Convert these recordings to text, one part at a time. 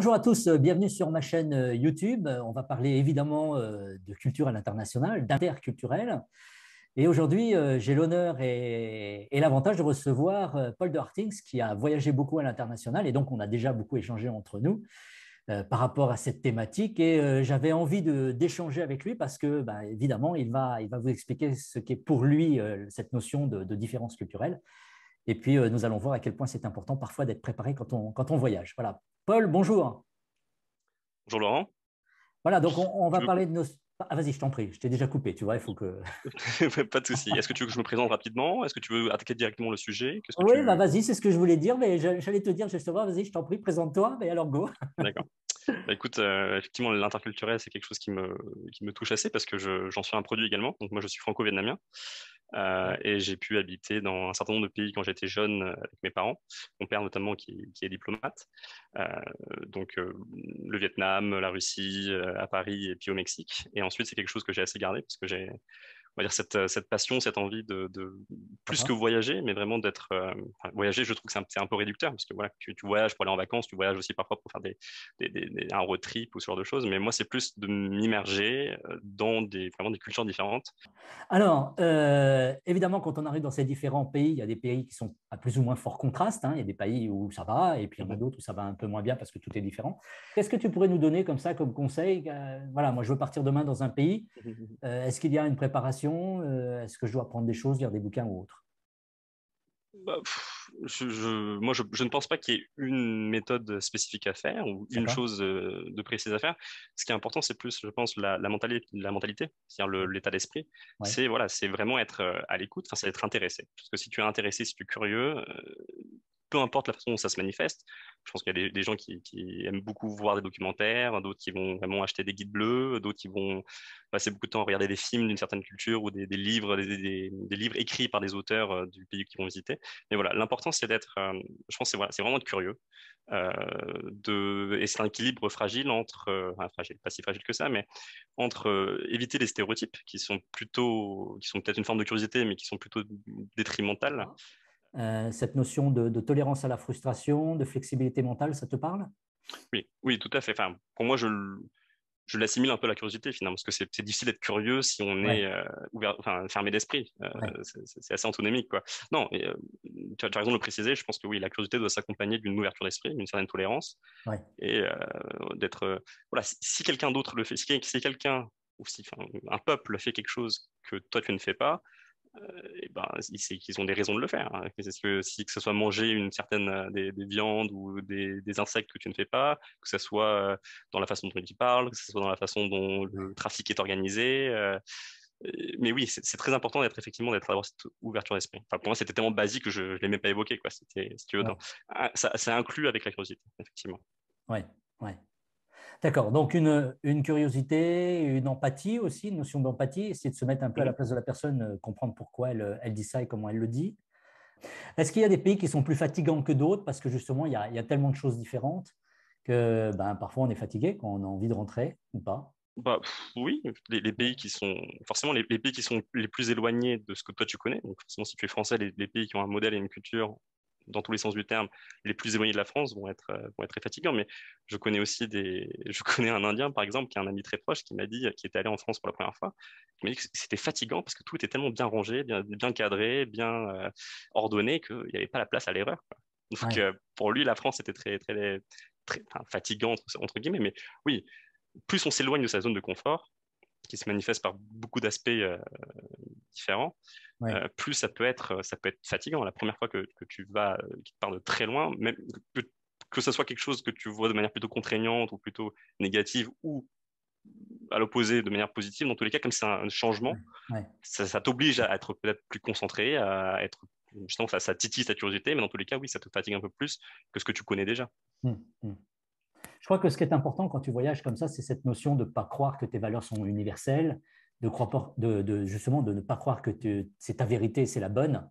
Bonjour à tous, bienvenue sur ma chaîne YouTube. On va parler évidemment de culture à l'international, d'interculturel. Et aujourd'hui, j'ai l'honneur et l'avantage de recevoir Paul de Hartings qui a voyagé beaucoup à l'international et donc on a déjà beaucoup échangé entre nous par rapport à cette thématique. Et j'avais envie d'échanger avec lui parce que, bah, évidemment, il va vous expliquer ce qu'est pour lui cette notion de différence culturelle. Et puis, nous allons voir à quel point c'est important parfois d'être préparé quand on voyage. Voilà. Paul, bonjour. Bonjour Laurent. Voilà, donc on va Tu veux... parler de nos... Ah, vas-y, je t'en prie, je t'ai déjà coupé, tu vois, il faut que... Pas de souci. Est-ce que tu veux que je me présente rapidement? Est-ce que tu veux attaquer directement le sujet? Qu'est-ce que Oui, bah tu... vas-y, c'est ce que je voulais dire, mais j'allais te dire justement, vas-y, je t'en prie, présente-toi, mais alors go. D'accord. Bah, écoute, effectivement, l'interculturel, c'est quelque chose qui me touche assez parce que j'en suis un produit également. Donc moi, je suis franco-vietnamien et j'ai pu habiter dans un certain nombre de pays quand j'étais jeune avec mes parents. Mon père notamment qui est diplomate. Euh, donc le Vietnam, la Russie, à Paris et puis au Mexique. Et ensuite, c'est quelque chose que j'ai assez gardé parce que j'ai on va dire cette passion, cette envie de plus que D'accord. voyager, mais vraiment d'être enfin, voyager. Je trouve que c'est un peu réducteur parce que voilà, tu voyages pour aller en vacances, tu voyages aussi parfois pour faire un road trip ou ce genre de choses. Mais moi, c'est plus de m'immerger dans vraiment des cultures différentes. Alors, évidemment, quand on arrive dans ces différents pays, il y a des pays qui sont à plus ou moins fort contraste, hein. Il y a des pays où ça va, et puis il y en a Mhm. d'autres où ça va un peu moins bien parce que tout est différent. Qu'est-ce que tu pourrais nous donner comme ça, comme conseil? Voilà, moi, je veux partir demain dans un pays. Est-ce qu'il y a une préparation? Est-ce que je dois apprendre des choses, lire des bouquins ou autre? Bah, moi, je ne pense pas qu'il y ait une méthode spécifique à faire ou une D'accord? chose de précise à faire. Ce qui est important, c'est plus, je pense, la mentalité, c'est-à-dire l'état d'esprit. Ouais. Voilà, c'est vraiment être à l'écoute, enfin, c'est être intéressé. Parce que si tu es intéressé, si tu es curieux, peu importe la façon dont ça se manifeste. Je pense qu'il y a des gens qui aiment beaucoup voir des documentaires, d'autres qui vont vraiment acheter des guides bleus, d'autres qui vont passer beaucoup de temps à regarder des films d'une certaine culture ou des livres, des livres écrits par des auteurs du pays qu'ils vont visiter. Mais voilà, l'important c'est d'être, je pense, c'est vraiment être curieux. Et c'est un équilibre fragile entre, enfin, fragile, pas si fragile que ça, mais entre éviter les stéréotypes qui sont peut-être une forme de curiosité, mais qui sont plutôt détrimentales. Cette notion de tolérance à la frustration, de flexibilité mentale, ça te parle? Oui, oui, tout à fait. Enfin, pour moi, je l'assimile un peu à la curiosité finalement, parce que c'est difficile d'être curieux si on est Ouais, ouvert, enfin, fermé d'esprit. ouais, C'est assez antinomique, quoi. Non, tu as raison de le préciser. Je pense que oui, la curiosité doit s'accompagner d'une ouverture d'esprit, d'une certaine tolérance, ouais. et d'être, voilà, si quelqu'un d'autre le fait, si quelqu'un ou si, enfin, un peuple fait quelque chose que toi tu ne fais pas, et ben, c'est qu'ils ont des raisons de le faire, hein. Que ce soit manger une certaine des viandes ou des insectes que tu ne fais pas, que ce soit dans la façon dont ils parlent, que ce soit dans la façon dont le trafic est organisé. Mais oui, c'est très important d'être d'avoir cette ouverture d'esprit. Enfin, pour moi, c'était tellement basique que je l'ai même pas évoqué, quoi. C'était, si tu veux, Ouais, ça inclut avec la curiosité, effectivement. ouais, ouais. D'accord. Donc, une curiosité, une empathie aussi, une notion d'empathie, essayer de se mettre un peu à la Mhm. place de la personne, comprendre pourquoi elle dit ça et comment elle le dit. Est-ce qu'il y a des pays qui sont plus fatigants que d'autres parce que justement, il y a tellement de choses différentes que ben, parfois on est fatigué quand on a envie de rentrer ou pas? Bah, oui, les pays qui sont forcément les pays qui sont les plus éloignés de ce que toi tu connais. Donc forcément, si tu es français, les pays qui ont un modèle et une culture dans tous les sens du terme, les plus éloignés de la France vont être très fatigants. Mais je connais un Indien par exemple qui est un ami très proche qui m'a dit, qui était allé en France pour la première fois, qui m'a dit que c'était fatigant parce que tout était tellement bien rangé, bien cadré, bien ordonné qu'il n'y avait pas la place à l'erreur, quoi. Donc Ouais, pour lui, la France était très enfin, fatigante entre guillemets, mais oui, plus on s'éloigne de sa zone de confort, qui se manifeste par beaucoup d'aspects différents, ouais, plus ça peut être fatigant. La première fois que tu vas, qui te part de très loin, même que, que ce soit quelque chose que tu vois de manière plutôt contraignante ou plutôt négative ou à l'opposé de manière positive, dans tous les cas, comme c'est un changement, ouais. ça t'oblige à être peut-être plus concentré, à être justement ça titille ta curiosité, mais dans tous les cas, oui, ça te fatigue un peu plus que ce que tu connais déjà. Hum, hum. Je crois que ce qui est important quand tu voyages comme ça, c'est cette notion de ne pas croire que tes valeurs sont universelles, justement de ne pas croire que c'est ta vérité, c'est la bonne.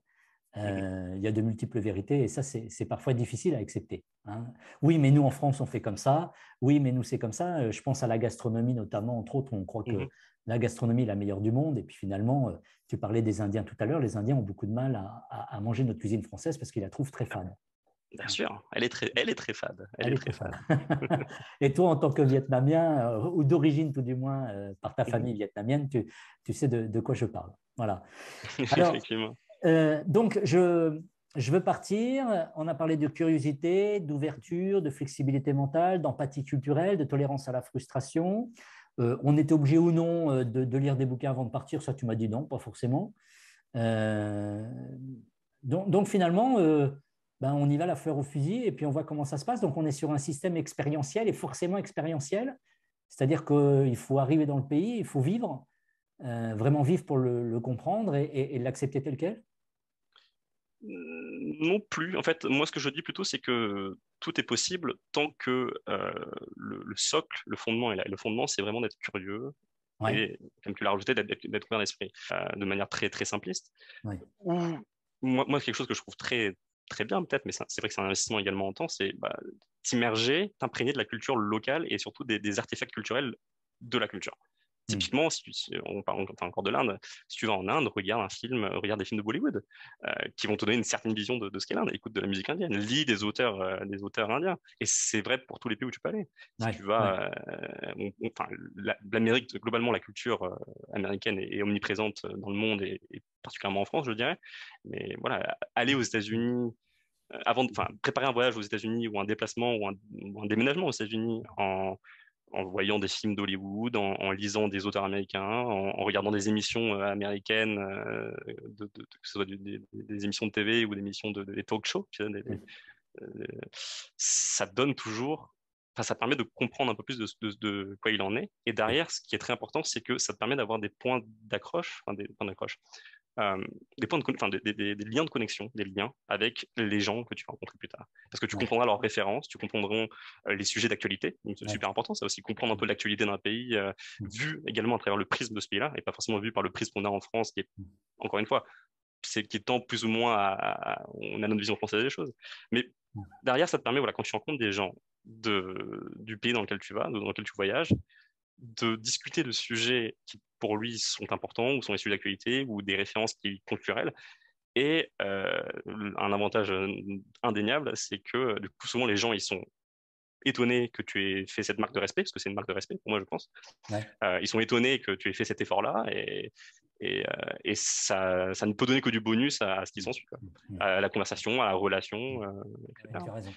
Mhm. Il y a de multiples vérités et ça, c'est parfois difficile à accepter, hein. Oui, mais nous, en France, on fait comme ça. Oui, mais nous, c'est comme ça. Je pense à la gastronomie notamment, entre autres, on croit que Mhm. la gastronomie est la meilleure du monde. Et puis finalement, tu parlais des Indiens tout à l'heure. Les Indiens ont beaucoup de mal à manger notre cuisine française parce qu'ils la trouvent très fade. Bien sûr, elle est très fade. Elle Elle est est très très fade. fade. Et toi, en tant que Vietnamien, ou d'origine tout du moins, par ta Mhm. famille vietnamienne, tu sais de quoi je parle. Voilà. Alors, Effectivement. donc, je veux partir. On a parlé de curiosité, d'ouverture, de flexibilité mentale, d'empathie culturelle, de tolérance à la frustration. On était obligé ou non de lire des bouquins avant de partir. Ça, tu m'as dit non, pas forcément. Euh, donc, finalement, ben, on y va la fleur au fusil et puis on voit comment ça se passe. Donc on est sur un système expérientiel et forcément expérientiel. C'est-à-dire qu'il faut arriver dans le pays, il faut vivre, vraiment vivre pour le comprendre et l'accepter tel quel. Non plus. En fait, moi, ce que je dis plutôt, c'est que tout est possible tant que le socle, le fondement est là. Et le fondement, c'est vraiment d'être curieux Ouais, et, comme tu l'as rajouté, d'être ouvert d'esprit, de manière très, très simpliste. ouais, Ou, moi, quelque chose que je trouve très, très bien, peut-être, mais c'est vrai que c'est un investissement également en temps, c'est t'immerger, t'imprégner de la culture locale et surtout des artefacts culturels de la culture. hmm, Typiquement, si on parle encore de l'Inde, si tu vas en Inde, regarde un film, regarde des films de Bollywood qui vont te donner une certaine vision de ce qu'est l'Inde. Écoute de la musique indienne, lis des auteurs indiens. Et c'est vrai pour tous les pays où tu peux aller. Si ouais, tu ouais, vas, enfin, l'Amérique, globalement, la culture américaine est omniprésente dans le monde et particulièrement en France, je dirais. Mais voilà, aller aux États-Unis enfin, préparer un voyage aux États-Unis ou un déplacement ou un déménagement aux États-Unis en voyant des films d'Hollywood, en lisant des auteurs américains, en regardant des émissions américaines, que ce soit des émissions de TV ou des émissions des talk shows, tu sais, ouais, ça donne toujours, enfin, ça permet de comprendre un peu plus de quoi il en est. Et ouais, derrière, ce qui est très important, c'est que ça te permet d'avoir des points d'accroche, enfin, des points d'accroche, euh, enfin, des liens de connexion, des liens avec les gens que tu vas rencontrer plus tard. Parce que tu ouais, comprendras leurs références, tu comprendras les sujets d'actualité. Donc, c'est ouais, super important, ça aussi, comprendre un peu l'actualité d'un pays, hmm, vu également à travers le prisme de ce pays-là, et pas forcément vu par le prisme qu'on a en France, qui est, hmm, encore une fois, c'est qui tend plus ou moins on a notre vision française des choses. Mais hmm, derrière, ça te permet, voilà, quand tu rencontres des gens du pays dans lequel tu vas, dans lequel tu voyages, de discuter de sujets qui, pour lui, sont importants ou sont des sujets d'actualité ou des références culturelles. Et un avantage indéniable, c'est que du coup, souvent les gens ils sont étonnés que tu aies fait cette marque de respect, parce que c'est une marque de respect pour moi, je pense. ouais, Ils sont étonnés que tu aies fait cet effort-là et ça ne peut donner que du bonus à ce qui hmm, s'ensuit, quoi. hmm, hmm. À la conversation, à la relation, Ouais, etc. tu as raison.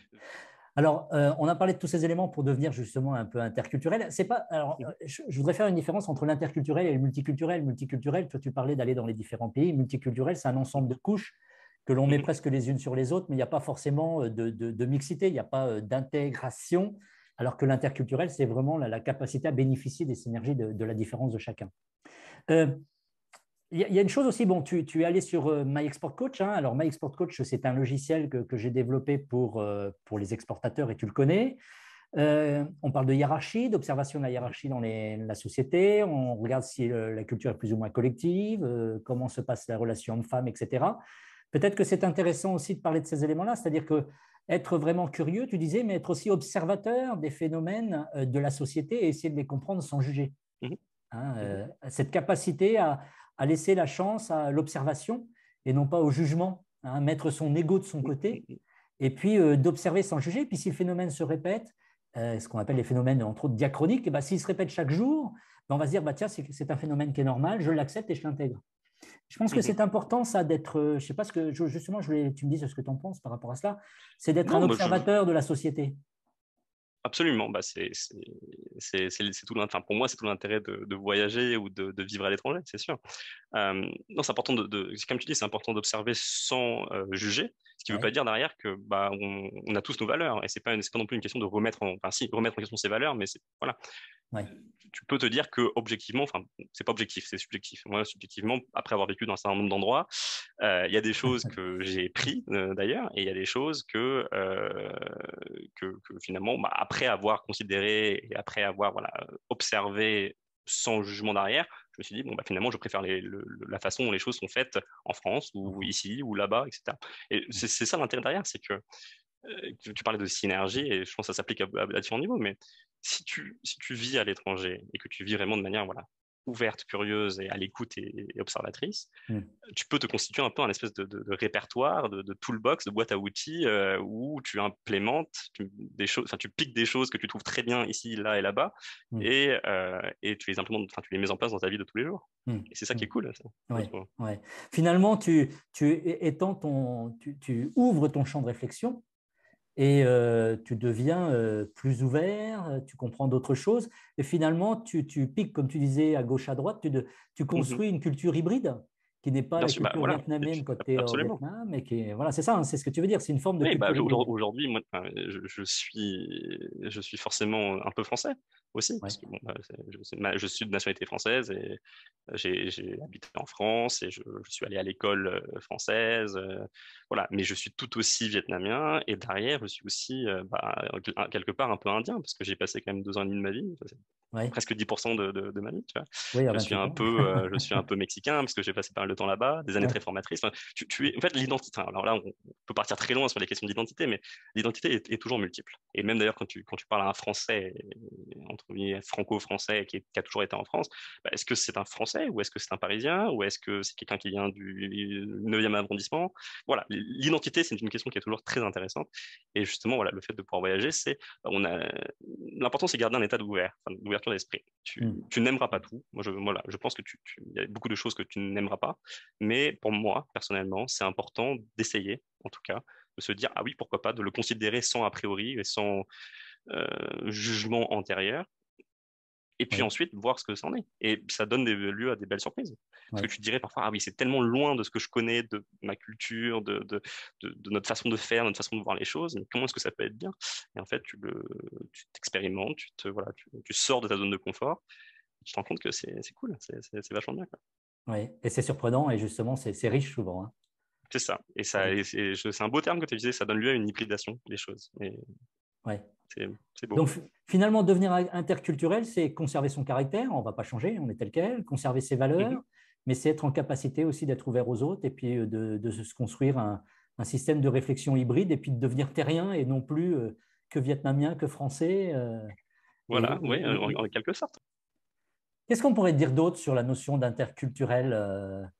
Alors, on a parlé de tous ces éléments pour devenir justement un peu interculturel. C'est pas, alors, Mhm. je voudrais faire une différence entre l'interculturel et le multiculturel. Multiculturel, toi, tu parlais d'aller dans les différents pays. Multiculturel, c'est un ensemble de couches que l'on met Mhm. presque les unes sur les autres, mais il n'y a pas forcément de mixité, il n'y a pas d'intégration, alors que l'interculturel, c'est vraiment la capacité à bénéficier des synergies de la différence de chacun. Euh, il y a une chose aussi, bon, tu es allé sur My Export Coach, hein. Alors, My Export Coach, c'est un logiciel que j'ai développé pour les exportateurs et tu le connais. On parle de hiérarchie, d'observation de la hiérarchie dans la société. On regarde si la culture est plus ou moins collective, comment se passe la relation homme-femme, etc. Peut-être que c'est intéressant aussi de parler de ces éléments-là, c'est-à-dire que être vraiment curieux, tu disais, mais être aussi observateur des phénomènes de la société et essayer de les comprendre sans juger, Mhm. hein. Mhm. Cette capacité à laisser la chance à l'observation et non pas au jugement, hein, mettre son ego de son côté Mhm. et puis d'observer sans juger. Puis si le phénomène se répète, ce qu'on appelle les phénomènes entre autres diachroniques, et ben, s'il se répète chaque jour, ben, on va se dire bah, tiens, c'est un phénomène qui est normal, je l'accepte et je l'intègre. Je pense que Mhm. c'est important ça d'être, je sais pas ce que justement, tu me dis ce que tu en penses par rapport à cela, c'est d'être un Non, observateur de la société. absolument, c'est tout l'intérêt. Enfin, pour moi, c'est tout l'intérêt de voyager ou de vivre à l'étranger, c'est sûr. Non, c'est important comme tu dis, c'est important d'observer sans juger. Ce qui ne veut pas Ouais, dire derrière que on a tous nos valeurs et c'est pas non plus une question de enfin si remettre en question ses valeurs, mais voilà, ouais, tu peux te dire que objectivement, enfin, c'est pas objectif, c'est subjectif. Moi, subjectivement, après avoir vécu dans un certain nombre d'endroits, il y a des choses que j'ai pris d'ailleurs, et il y a des choses que finalement, après avoir considéré et après avoir voilà, observé sans jugement derrière, je me suis dit, bon, bah, finalement, je préfère la façon dont les choses sont faites en France en ou France. ici ou là-bas, etc. Et Ouais, c'est ça l'intérêt derrière, c'est que tu parlais de synergie et je pense que ça s'applique à différents niveaux, mais si tu vis à l'étranger et que tu vis vraiment de manière voilà, ouverte, curieuse et à l'écoute et observatrice, Mm. tu peux te constituer un peu un espèce de répertoire, de toolbox, de boîte à outils où tu implémentes des choses, enfin tu piques des choses que tu trouves très bien ici, là et là-bas, Mm. et tu les implémentes, enfin tu les mets en place dans ta vie de tous les jours. Mm. Et c'est ça qui Mm. est cool, ça, je Ouais, trouve. ouais. Finalement, tu ouvres ton champ de réflexion et tu deviens plus ouvert, tu comprends d'autres choses. Et finalement, tu piques, comme tu disais, à gauche, à droite, tu Mhm. construis une culture hybride qui n'est pas Bien la sûr, bah culture voilà, vietnamienne quand tu es au absolument. Vietnam, mais qui est, voilà, c'est ça, hein, c'est ce que tu veux dire, c'est une forme de Oui, bah, culture hybride. aujourd'hui, moi, enfin, je suis forcément un peu français aussi, Ouais. parce que bon, bah, je suis de nationalité française et j'ai habité en France et je suis allé à l'école française, voilà. Mais je suis tout aussi vietnamien et derrière, je suis aussi bah, quelque part un peu indien, parce que j'ai passé quand même 2 ans et demi de ma vie, ça, c'est Ouais. presque 10% de ma vie, tu vois. Oui, à 28 ans. Je suis un peu mexicain parce que j'ai passé pas mal de temps là-bas, des années Ouais. très formatrices. Enfin, en fait, l'identité. Alors là, on peut partir très loin sur les questions d'identité, mais l'identité est toujours multiple. Et même d'ailleurs, quand tu parles à un Français, entre guillemets, franco-français, qui a toujours été en France, bah, est-ce que c'est un Français ou est-ce que c'est un Parisien ou est-ce que c'est quelqu'un qui vient du 9e arrondissement? Voilà, l'identité, c'est une question qui est toujours très intéressante. Et justement, voilà, le fait de pouvoir voyager, l'important, c'est de garder un état d'ouverture d'esprit. Mm. Tu n'aimeras pas tout. Voilà, je pense que il y a beaucoup de choses que tu n'aimeras pas. Mais pour moi, personnellement, c'est important d'essayer, en tout cas, de se dire, ah oui, pourquoi pas, de le considérer sans a priori et sans jugement antérieur. Et puis Oui, ensuite, voir ce que ça en est. Et ça donne lieu à des belles surprises. Parce oui. que tu te dirais parfois, ah oui, c'est tellement loin de ce que je connais, de ma culture, de notre façon de faire, notre façon de voir les choses. Mais comment est-ce que ça peut être bien? Et en fait, tu t'expérimentes, voilà, tu sors de ta zone de confort. Tu te rends compte que c'est cool, c'est vachement bien, quoi. Oui. Et c'est surprenant et justement, c'est riche souvent, hein. C'est ça. C'est riche. C'est un beau terme que tu utilisé, ça donne lieu à une hybridation des choses. Et Ouais. c'est beau. Donc finalement, devenir interculturel, c'est conserver son caractère, on ne va pas changer, on est tel quel, conserver ses valeurs, Mhm. mais c'est être en capacité aussi d'être ouvert aux autres et puis de se construire un système de réflexion hybride et puis de devenir terrien et non plus que vietnamien, que français. Voilà, oui, en quelque sorte. Qu'est-ce qu'on pourrait dire d'autre sur la notion d'interculturel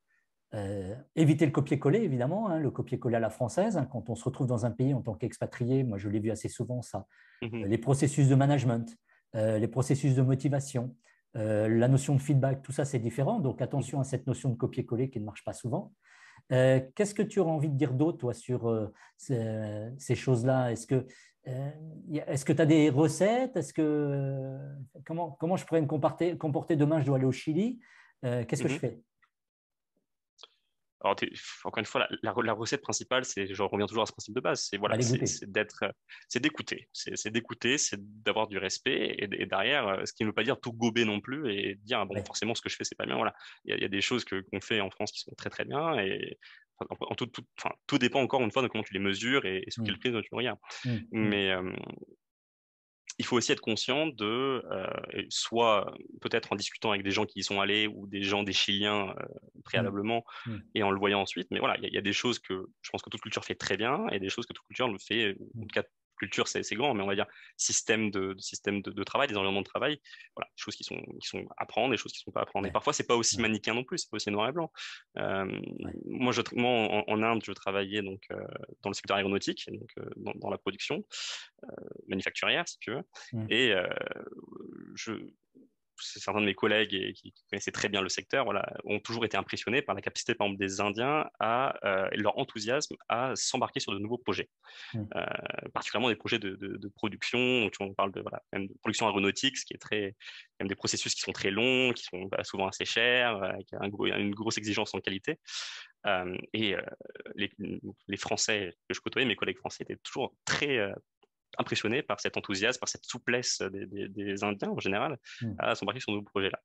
éviter le copier-coller, évidemment, hein, le copier-coller à la française, hein, quand on se retrouve dans un pays en tant qu'expatrié, moi je l'ai vu assez souvent ça, Mhm. les processus de management, les processus de motivation, la notion de feedback, tout ça c'est différent, donc attention à cette notion de copier-coller qui ne marche pas souvent. Qu'est-ce que tu aurais envie de dire d'autre, toi, sur ces choses-là? Est-ce que tu as des recettes? Comment je pourrais me comporter demain? Je dois aller au Chili. Qu'est-ce que je Mhm. fais? Alors, encore une fois, la recette principale, je reviens toujours à ce principe de base, c'est On va voilà, les goûter. c'est d'écouter, c'est d'avoir du respect, et derrière, ce qui ne veut pas dire tout gober non plus et dire ah bon, Ouais. forcément ce que je fais c'est pas bien. Voilà, il y a des choses qu'on fait en France qui sont très très bien, et enfin, tout dépend encore une fois de comment tu les mesures et sous quel Mm, prisme tu le regardes. mm, mm. Mais il faut aussi être conscient soit peut-être en discutant avec des gens qui y sont allés ou des Chiliens Mm, préalablement mm, et en le voyant ensuite. Mais voilà, il y a des choses que je pense que toute culture fait très bien et des choses que toute culture le fait, ou en mm. tout cas, culture, c'est grand, mais on va dire système de travail, des environnements de travail, voilà, des choses qui sont à apprendre, des choses qui sont pas à apprendre. Et Ouais, parfois, c'est pas aussi ouais, manichéen non plus, c'est pas aussi noir et blanc. Euh, ouais. moi, en Inde, je travaillais donc dans le secteur aéronautique, donc dans la production manufacturière, si tu veux. Mm, Et je, certains de mes collègues qui connaissaient très bien le secteur, voilà, ont toujours été impressionnés par la capacité, par exemple, des Indiens et leur enthousiasme à s'embarquer sur de nouveaux projets, mm. euh, particulièrement des projets de production. Donc, on parle de, voilà, même de production aéronautique, ce qui est même des processus qui sont très longs, qui sont souvent assez chers, avec une grosse exigence en qualité. Et les, les Français que je côtoyais, mes collègues français, étaient toujours très impressionné par cet enthousiasme, par cette souplesse des Indiens en général Mm, à s'embarquer sur de nouveaux projets là.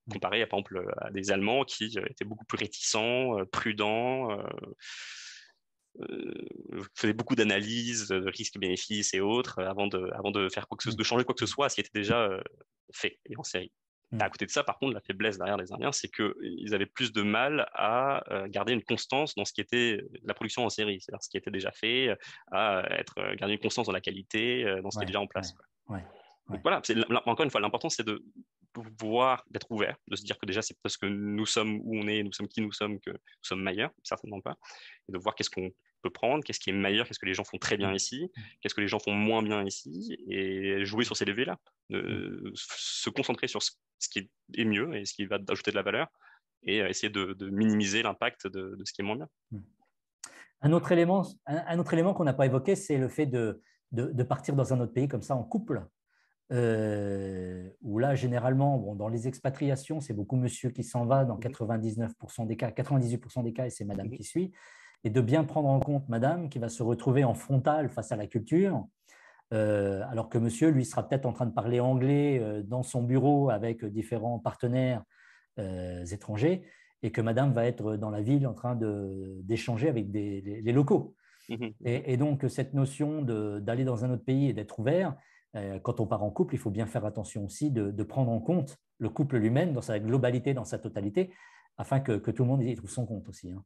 mm. Comparé à, par exemple, à des Allemands qui étaient beaucoup plus réticents, prudents, faisaient beaucoup d'analyses, de risques-bénéfices et autres avant de faire Mm, de changer quoi que ce mm, soit, ce qui était déjà fait et en série. Et à mm. côté de ça, par contre, la faiblesse derrière les Indiens, c'est qu'ils avaient plus de mal à garder une constance dans ce qui était la production en série, c'est-à-dire ce qui était déjà fait, à garder une constance dans la qualité, dans ce qui est Ouais, déjà en ouais, place, quoi. ouais, Donc ouais. voilà, encore une fois, l'important, c'est pouvoir d'être ouvert, de se dire que déjà c'est parce que nous sommes où on est, nous sommes qui nous sommes, que nous sommes meilleurs, certainement pas, et de voir qu'est-ce qu'on peut prendre, qu'est-ce qui est meilleur, qu'est-ce que les gens font très bien ici, qu'est-ce que les gens font moins bien ici, et jouer sur ces leviers-là, se concentrer sur ce qui est mieux et ce qui va ajouter de la valeur, et essayer de minimiser l'impact de ce qui est moins bien. Un autre élément qu'on n'a pas évoqué, c'est le fait de partir dans un autre pays comme ça en couple. Où là, généralement, bon, dans les expatriations, c'est beaucoup monsieur qui s'en va dans 99% des cas, 98% des cas, et c'est madame qui suit. Et de bien prendre en compte madame qui va se retrouver en frontal face à la culture, alors que monsieur, lui, sera peut-être en train de parler anglais dans son bureau avec différents partenaires étrangers, et que madame va être dans la ville en train d'échanger avec les locaux. Et donc, cette notion d'aller dans un autre pays et d'être ouvert, quand on part en couple, il faut bien faire attention aussi de prendre en compte le couple lui-même dans sa globalité, dans sa totalité, afin que tout le monde y trouve son compte aussi. Hein.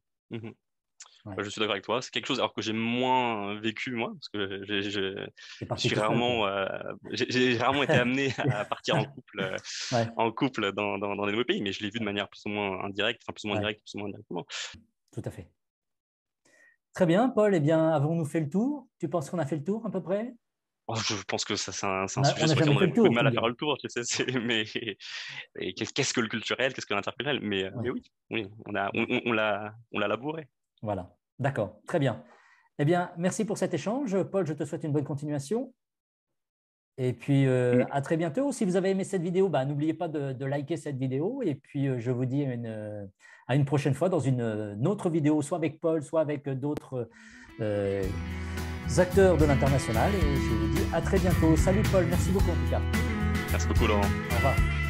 Ouais. Je suis d'accord avec toi. C'est quelque chose alors que j'ai moins vécu moi, parce que j'ai rarement été amené à partir en couple dans les nouveaux pays, mais je l'ai vu de manière plus ou moins indirecte, enfin plus ou moins directe, plus ou moins indirectement. Tout à fait. Très bien, Paul. Eh bien, avons-nous fait le tour? Tu penses qu'on a fait le tour à peu près? Je pense que ça, c'est un sujet sur lequel on a beaucoup de mal à faire le tour. Tu sais, mais qu'est-ce que le culturel, qu'est-ce que l'interculturel? Mais oui, on l'a labouré. Voilà, d'accord, très bien. Eh bien, merci pour cet échange. Paul, je te souhaite une bonne continuation. Et puis, à très bientôt. Si vous avez aimé cette vidéo, n'oubliez pas de liker cette vidéo. Et puis, je vous dis à une prochaine fois dans une autre vidéo, soit avec Paul, soit avec d'autres acteurs de l'international. Et je vous dis à très bientôt. Salut Paul, merci beaucoup en tout cas. Merci beaucoup Laurent. Au revoir.